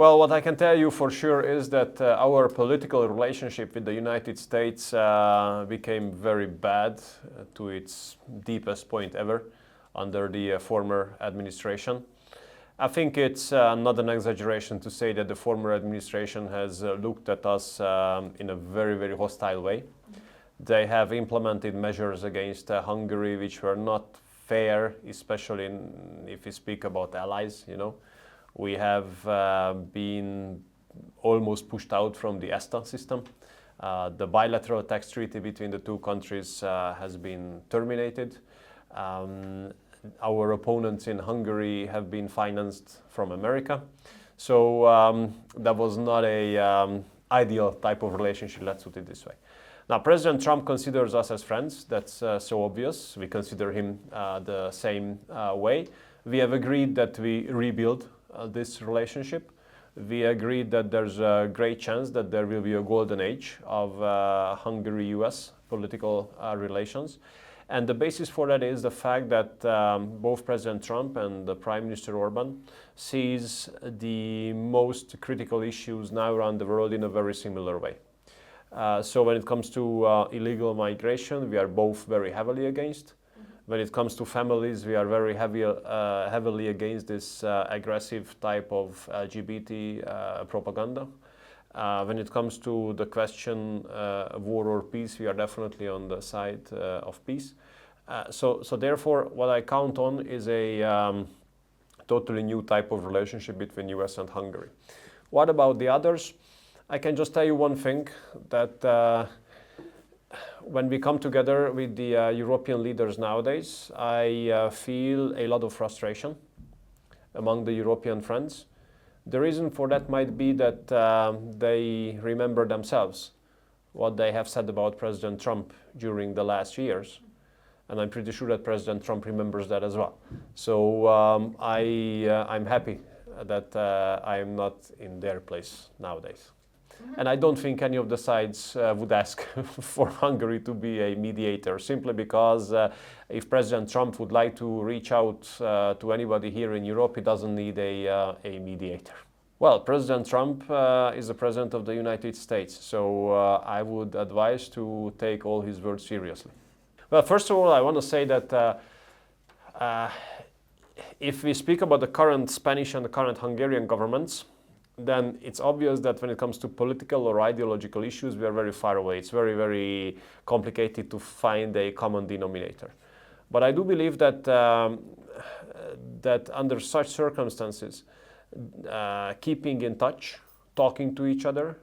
Well, what I can tell you for sure is that our political relationship with the United States became very bad to its deepest point ever under the former administration. I think it's not an exaggeration to say that the former administration has looked at us in a very, very hostile way. They have implemented measures against Hungary which were not fair, especially if we speak about allies, you know. We have been almost pushed out from the ESTA system. The bilateral tax treaty between the two countries has been terminated. Our opponents in Hungary have been financed from America. So that was not a ideal type of relationship, let's put it this way. Now, President Trump considers us as friends. That's so obvious. We consider him the same way. We have agreed that we rebuild this relationship. We agreed that there's a great chance that there will be a golden age of Hungary-US political relations. And the basis for that is the fact that both President Trump and the Prime Minister Orban sees the most critical issues now around the world in a very similar way. So when it comes to illegal migration, we are both very heavily against. When it comes to families, we are very heavily against this aggressive type of LGBT propaganda. When it comes to the question of war or peace, we are definitely on the side of peace. So therefore, what I count on is a totally new type of relationship between US and Hungary. What about the others? I can just tell you one thing, that when we come together with the European leaders nowadays, I feel a lot of frustration among the European friends. The reason for that might be that they remember themselves what they have said about President Trump during the last years. And I'm pretty sure that President Trump remembers that as well. So I'm happy that I'm not in their place nowadays. And I don't think any of the sides would ask for Hungary to be a mediator, simply because if President Trump would like to reach out to anybody here in Europe, he doesn't need a mediator. Well, President Trump is the President of the United States, so I would advise to take all his words seriously. Well, first of all, I want to say that if we speak about the current Spanish and the current Hungarian governments, then it's obvious that when it comes to political or ideological issues, we are very far away. It's very, very complicated to find a common denominator. But I do believe that, that under such circumstances, keeping in touch, talking to each other,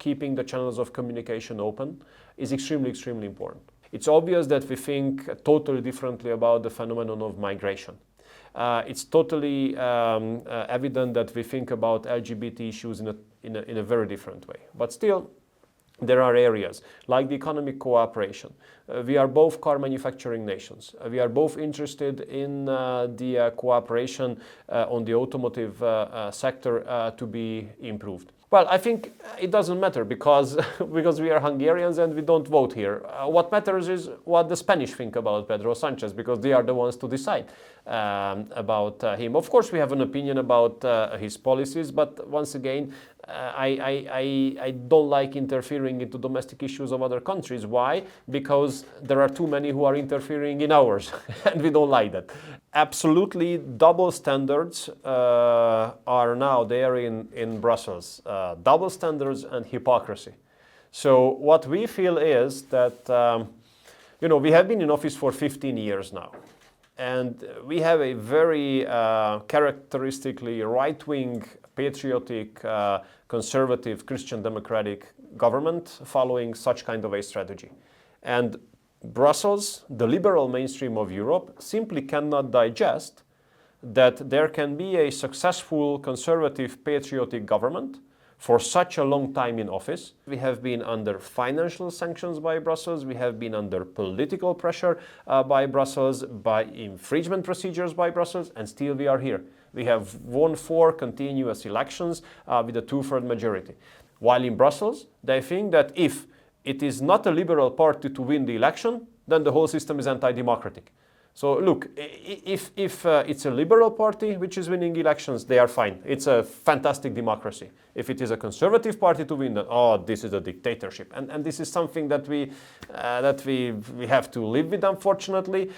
keeping the channels of communication open is extremely, extremely important. It's obvious that we think totally differently about the phenomenon of migration. It's totally evident that we think about LGBT issues in a very different way. But still, there are areas like the economic cooperation. We are both car manufacturing nations. We are both interested in the cooperation on the automotive sector to be improved. Well, I think it doesn't matter because we are Hungarians and we don't vote here. What matters is what the Spanish think about Pedro Sanchez, because they are the ones to decide about him. Of course, we have an opinion about his policies, but once again, I don't like interfering into domestic issues of other countries. Why? Because there are too many who are interfering in ours, and we don't like that. Absolutely double standards are now there in Brussels. Double standards and hypocrisy. So what we feel is that, we have been in office for 15 years now. And we have a very characteristically right-wing, patriotic, conservative, Christian democratic government following such kind of a strategy. And Brussels, the liberal mainstream of Europe, simply cannot digest that there can be a successful, conservative, patriotic government for such a long time in office. We have been under financial sanctions by Brussels, we have been under political pressure by Brussels, by infringement procedures by Brussels, and still we are here. We have won 4 continuous elections with a 2/3 majority. While in Brussels, they think that if it is not a liberal party to win the election, then the whole system is anti-democratic. So look, if it's a liberal party which is winning elections, they are fine. It's a fantastic democracy. If it is a conservative party to win, oh, this is a dictatorship. And this is something that we have to live with, unfortunately.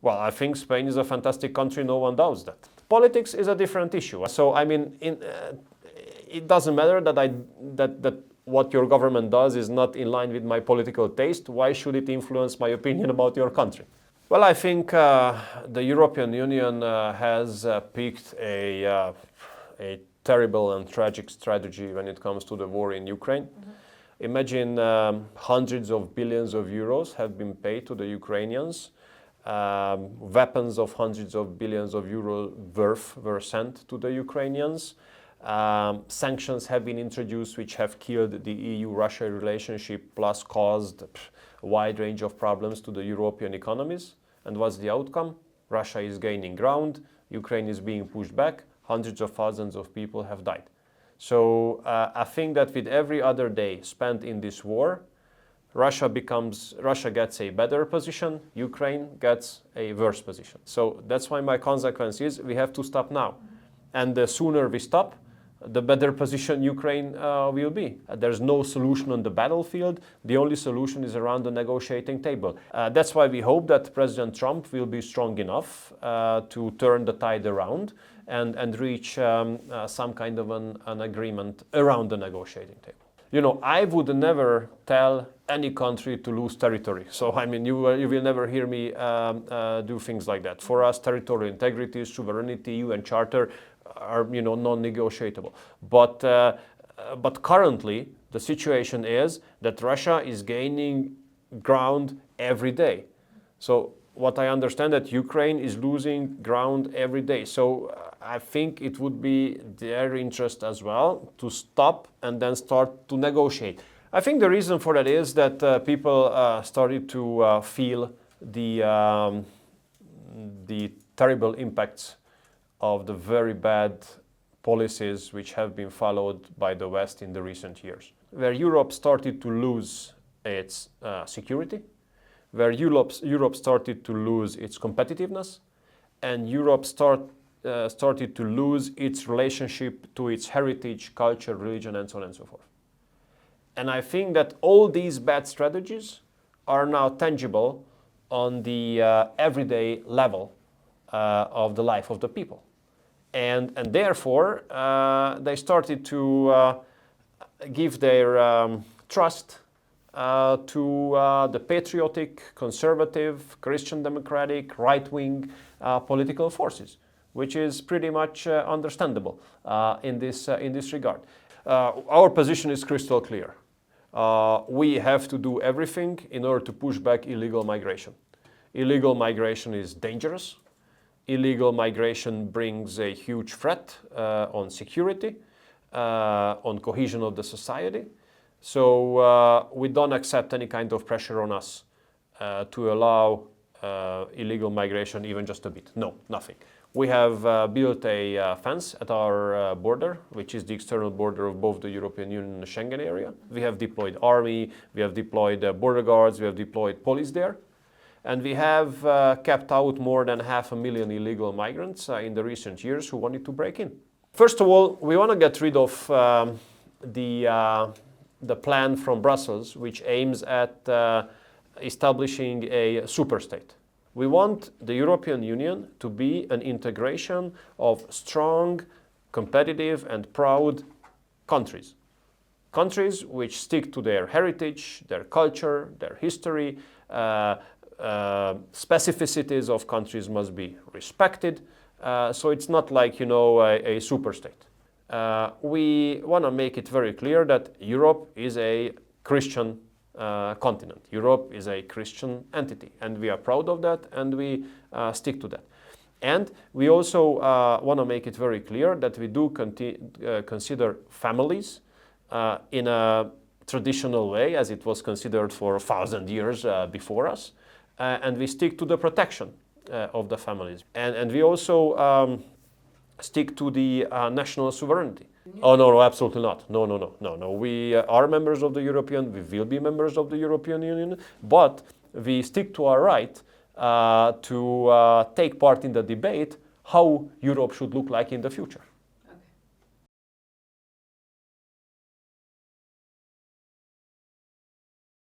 Well, I think Spain is a fantastic country. No one doubts that. Politics is a different issue. So I mean, it doesn't matter that what your government does is not in line with my political taste. Why should it influence my opinion about your country? Well, I think the European Union has picked a terrible and tragic strategy when it comes to the war in Ukraine. Imagine hundreds of billions of euros have been paid to the Ukrainians. Weapons of hundreds of billions of euros worth were sent to the Ukrainians. Sanctions have been introduced which have killed the EU-Russia relationship, plus caused a wide range of problems to the European economies. And what's the outcome? Russia is gaining ground, Ukraine is being pushed back, hundreds of thousands of people have died. So I think that with every other day spent in this war, Russia gets a better position, Ukraine gets a worse position. So that's why my consequence is we have to stop now. And the sooner we stop, the better position Ukraine will be. There's no solution on the battlefield. The only solution is around the negotiating table. That's why we hope that President Trump will be strong enough to turn the tide around and reach some kind of an agreement around the negotiating table. You know, I would never tell any country to lose territory. So, I mean, you will never hear me do things like that. For us, territorial integrity, sovereignty, UN Charter are, you know, non-negotiable. But currently, the situation is that Russia is gaining ground every day. So, what I understand that Ukraine is losing ground every day. So I think it would be their interest as well to stop and then start to negotiate. I think the reason for that is that people started to feel the terrible impacts of the very bad policies which have been followed by the West in the recent years, where Europe started to lose its security, where Europe started to lose its competitiveness, and Europe started to lose its relationship to its heritage, culture, religion, and so on and so forth. And I think that all these bad strategies are now tangible on the everyday level of the life of the people. And therefore, they started to give their trust to the patriotic, conservative, Christian democratic, right-wing political forces, which is pretty much understandable in this regard. Our position is crystal clear. We have to do everything in order to push back illegal migration. Illegal migration is dangerous. Illegal migration brings a huge threat on security, on cohesion of the society. So we don't accept any kind of pressure on us to allow illegal migration even just a bit. No, nothing. We have built a fence at our border, which is the external border of both the European Union and the Schengen area. We have deployed army, we have deployed border guards, we have deployed police there. And we have kept out more than 500,000 illegal migrants in the recent years who wanted to break in. First of all, we want to get rid of the plan from Brussels, which aims at establishing a superstate. We want the European Union to be an integration of strong, competitive and proud countries. Countries which stick to their heritage, their culture, their history. Specificities of countries must be respected. So it's not like, you know, a superstate. We want to make it very clear that Europe is a Christian continent. Europe is a Christian entity, and we are proud of that, and we stick to that. And we also want to make it very clear that we do consider families in a traditional way, as it was considered for 1,000 years before us, and we stick to the protection of the families. And we also stick to the national sovereignty. Oh, no, absolutely not. No. We are members of the European, we will be members of the European Union, but we stick to our right to take part in the debate how Europe should look like in the future.